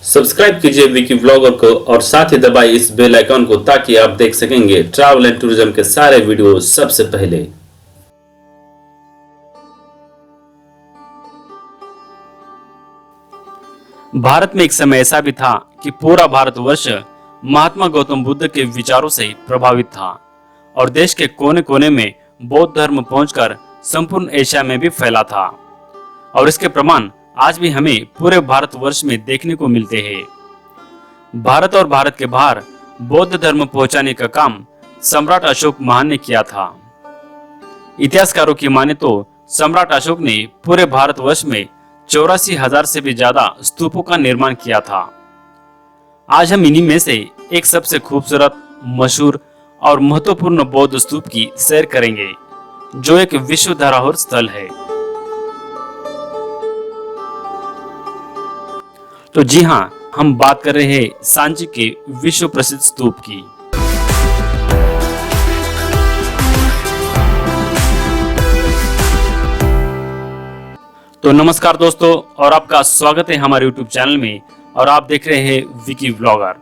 Subscribe कीजिए Vicky vlogger को और साथ ही दबाइए इस बेल आइकन को ताकि आप देख सकेंगे ट्रैवल एंड टूरिज्म के सारे वीडियो सबसे पहले। भारत में एक समय ऐसा भी था कि पूरा भारतवर्ष महात्मा गौतम बुद्ध के विचारों से प्रभावित था और देश के कोने कोने में बौद्ध धर्म पहुंचकर संपूर्ण एशिया में भी फैला था। और इसके प्रमाण आज भी हमें पूरे भारतवर्ष में देखने को मिलते हैं। भारत और भारत के बाहर बौद्ध धर्म पहुंचाने का काम सम्राट अशोक महान ने किया था। इतिहासकारों की माने तो सम्राट अशोक ने पूरे भारतवर्ष में 84,000 से भी ज्यादा स्तूपों का निर्माण किया था। आज हम इन्हीं में से एक सबसे खूबसूरत, मशहूर और महत्वपूर्ण बौद्ध स्तूप की सैर करेंगे, जो एक विश्व धरोहर स्थल है। तो जी हाँ, हम बात कर रहे हैं सांची के विश्व प्रसिद्ध स्तूप की। तो नमस्कार दोस्तों, और आपका स्वागत है हमारे YouTube चैनल में, और आप देख रहे हैं विकी व्लॉगर।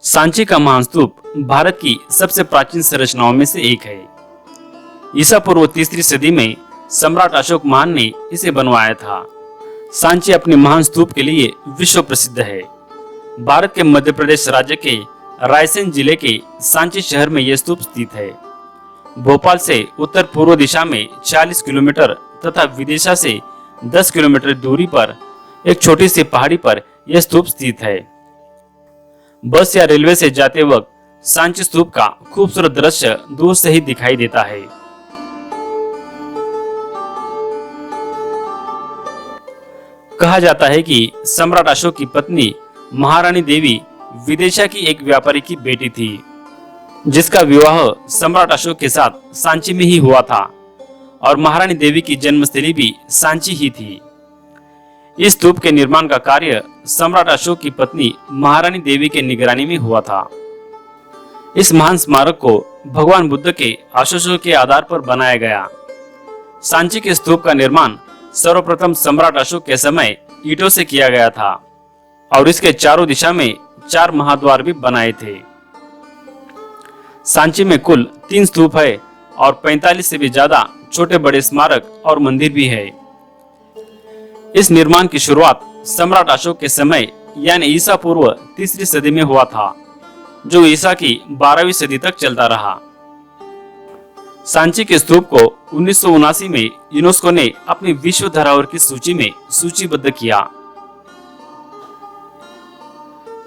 सांची का महान स्तूप भारत की सबसे प्राचीन संरचनाओं में से एक है। ईसा पूर्व 3री सदी में सम्राट अशोक महान ने इसे बनवाया था। सांची अपने महान स्तूप के लिए विश्व प्रसिद्ध है। भारत के मध्य प्रदेश राज्य के रायसेन जिले के सांची शहर में यह स्तूप स्थित है। भोपाल से उत्तर पूर्व दिशा में 40 किलोमीटर तथा विदिशा से 10 किलोमीटर दूरी पर एक छोटी सी पहाड़ी पर यह स्तूप स्थित है। बस या रेलवे से जाते वक्त सांची स्तूप का खूबसूरत दृश्य दूर से ही दिखाई देता है। कहा जाता है कि सम्राट अशोक की पत्नी महारानी देवी विदिशा की एक व्यापारी की बेटी थी, जिसका विवाह सम्राट अशोक के साथ सांची में ही हुआ था, और महारानी देवी की जन्मस्थली भी सांची ही थी। इस स्तूप के निर्माण का कार्य सम्राट अशोक की पत्नी महारानी देवी के निगरानी में हुआ था। इस महान स्मारक को भगवान बुद्ध के आशीर्वादों के आधार पर बनाया गया। सांची के स्तूप का निर्माण सर्वप्रथम सम्राट अशोक के समय ईंटों से किया गया था, और इसके चारों दिशा में 4 महाद्वार भी बनाए थे। सांची में कुल 3 स्तूप है और 45 से भी ज्यादा छोटे बड़े स्मारक और मंदिर भी है। इस निर्माण की शुरुआत सम्राट अशोक के समय यानी ईसा पूर्व 3री सदी में हुआ था, जो ईसा की 12वीं सदी तक चलता रहा। सांची के स्तूप को 1979 में यूनेस्को ने अपनी विश्व धरोहर की सूची में सूचीबद्ध किया।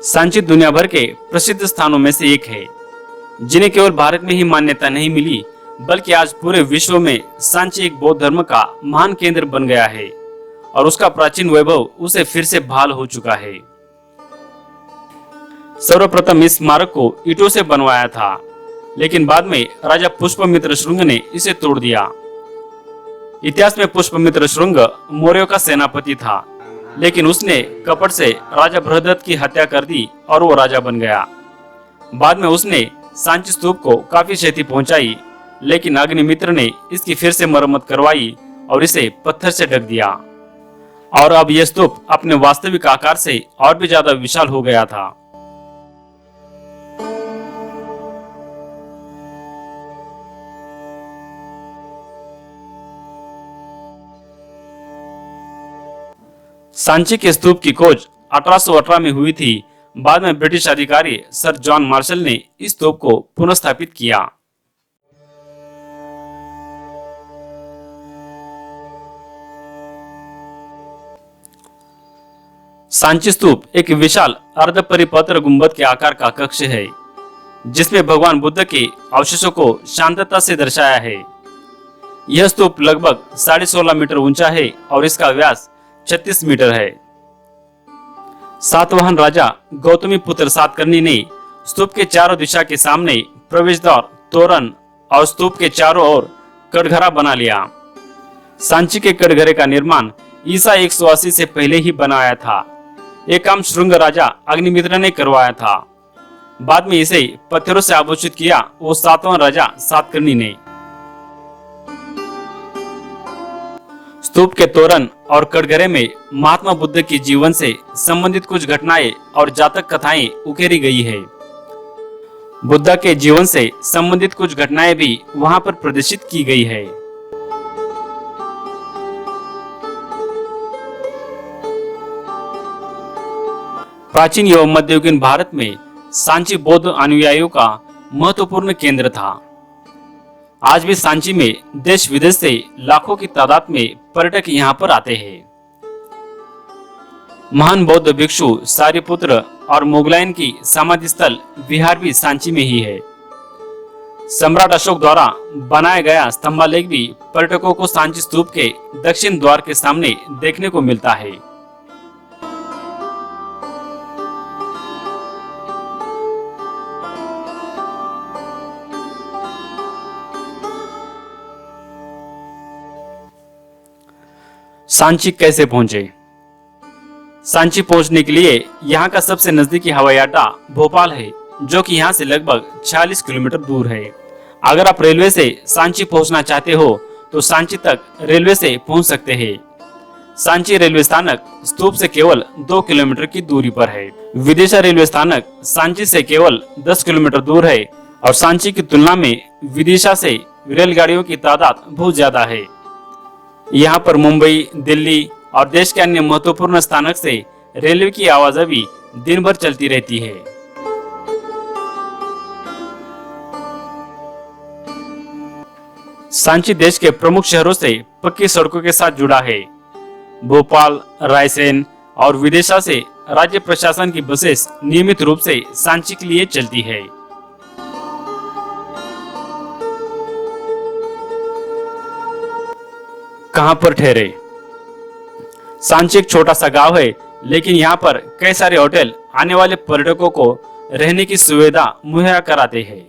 सांची दुनिया भर के प्रसिद्ध स्थानों में से एक है, जिन्हें केवल भारत में ही मान्यता नहीं मिली, बल्कि आज पूरे विश्व में सांची एक बौद्ध धर्म का महान केंद्र बन गया है, और उसका प्राचीन वैभव उसे फिर से बहाल हो चुका है। सर्वप्रथम इस स्मारक को ईंटों से बनवाया था, लेकिन बाद में राजा पुष्पमित्र श्रृंग ने इसे तोड़ दिया। इतिहास में पुष्पमित्र श्रृंग मौर्यों का सेनापति था, लेकिन उसने कपट से राजा बृहदत्त की हत्या कर दी और वो राजा बन गया। बाद में उसने सांची स्तूप को काफी क्षति पहुंचाई, लेकिन अग्निमित्र ने इसकी फिर से मरम्मत करवाई और इसे पत्थर से ढक दिया, और अब यह स्तूप अपने वास्तविक आकार से और भी ज्यादा विशाल हो गया था। सांची के स्तूप की खोज 1818 में हुई थी। बाद में ब्रिटिश अधिकारी सर जॉन मार्शल ने इस स्तूप को पुनर्स्थापित किया। सांची स्तूप एक विशाल अर्ध परिपत्र गुंबद के आकार का कक्ष है, जिसमें भगवान बुद्ध के अवशेषों को शांतता से दर्शाया है। यह स्तूप लगभग 16.5 मीटर ऊंचा है और इसका व्यास 36 मीटर है। सातवाहन राजा गौतमी पुत्र सातकर्णी ने स्तूप के चारों दिशा के सामने प्रवेश द्वार, तोरण और स्तूप के चारों ओर कटघरा बना लिया। सांची के कटघरे का निर्माण ईसा 180 से पहले ही बनाया था। यह काम श्रृंग राजा अग्निमित्र ने करवाया था। बाद में इसे पत्थरों से आभूषित किया वो सातवां राजा सातकर्णी ने। स्तूप के तोरण और कटघरे में महात्मा बुद्ध के जीवन से संबंधित कुछ घटनाएं और जातक कथाएं उकेरी गई है। बुद्ध के जीवन से संबंधित कुछ घटनाएं भी वहां पर प्रदर्शित की गई है। प्राचीन एवं मध्ययुगीन भारत में सांची बौद्ध अनुयायियों का महत्वपूर्ण केंद्र था। आज भी सांची में देश विदेश से लाखों की तादाद में पर्यटक यहाँ पर आते हैं। महान बौद्ध भिक्षु सारिपुत्र और मोगलायन की समाधि स्थल विहार भी सांची में ही है। सम्राट अशोक द्वारा बनाया गया स्तंभालेख भी पर्यटकों को सांची स्तूप के दक्षिण द्वार के सामने देखने को मिलता है। सांची कैसे पहुंचे? सांची पहुंचने के लिए यहाँ का सबसे नजदीकी हवाई अड्डा भोपाल है, जो कि यहाँ से लगभग 46 किलोमीटर दूर है। अगर आप रेलवे से सांची पहुंचना चाहते हो तो सांची तक रेलवे से पहुंच सकते हैं। सांची रेलवे स्थानक स्तूप से केवल 2 किलोमीटर की दूरी पर है। विदिशा रेलवे स्थानक सांची से केवल 10 किलोमीटर दूर है और सांची की तुलना में विदिशा से रेलगाड़ियों की तादाद बहुत ज्यादा है। यहाँ पर मुंबई, दिल्ली और देश के अन्य महत्वपूर्ण स्थानक से रेलवे की आवाजाही दिन भर चलती रहती है। सांची देश के प्रमुख शहरों से पक्की सड़कों के साथ जुड़ा है। भोपाल, रायसेन और विदिशा से राज्य प्रशासन की बसेस नियमित रूप से सांची के लिए चलती है। कहां पर ठहरे? सांची एक छोटा सा गांव है, लेकिन यहाँ पर कई सारे होटल आने वाले पर्यटकों को रहने की सुविधा मुहैया कराते हैं।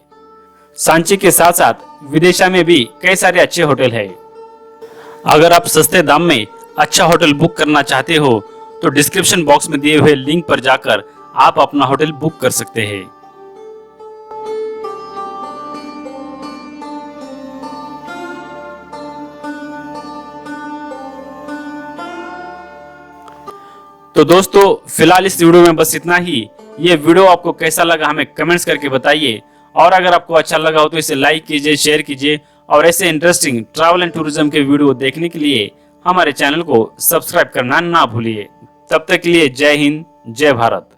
सांची के साथ साथ विदिशा में भी कई सारे अच्छे होटल हैं। अगर आप सस्ते दाम में अच्छा होटल बुक करना चाहते हो तो डिस्क्रिप्शन बॉक्स में दिए हुए लिंक पर जाकर आप अपना होटल बुक कर सकते हैं। तो दोस्तों, फिलहाल इस वीडियो में बस इतना ही। ये वीडियो आपको कैसा लगा हमें कमेंट्स करके बताइए, और अगर आपको अच्छा लगा हो तो इसे लाइक कीजिए, शेयर कीजिए, और ऐसे इंटरेस्टिंग ट्रैवल एंड टूरिज्म के वीडियो देखने के लिए हमारे चैनल को सब्सक्राइब करना ना भूलिए। तब तक के लिए जय हिंद, जय भारत।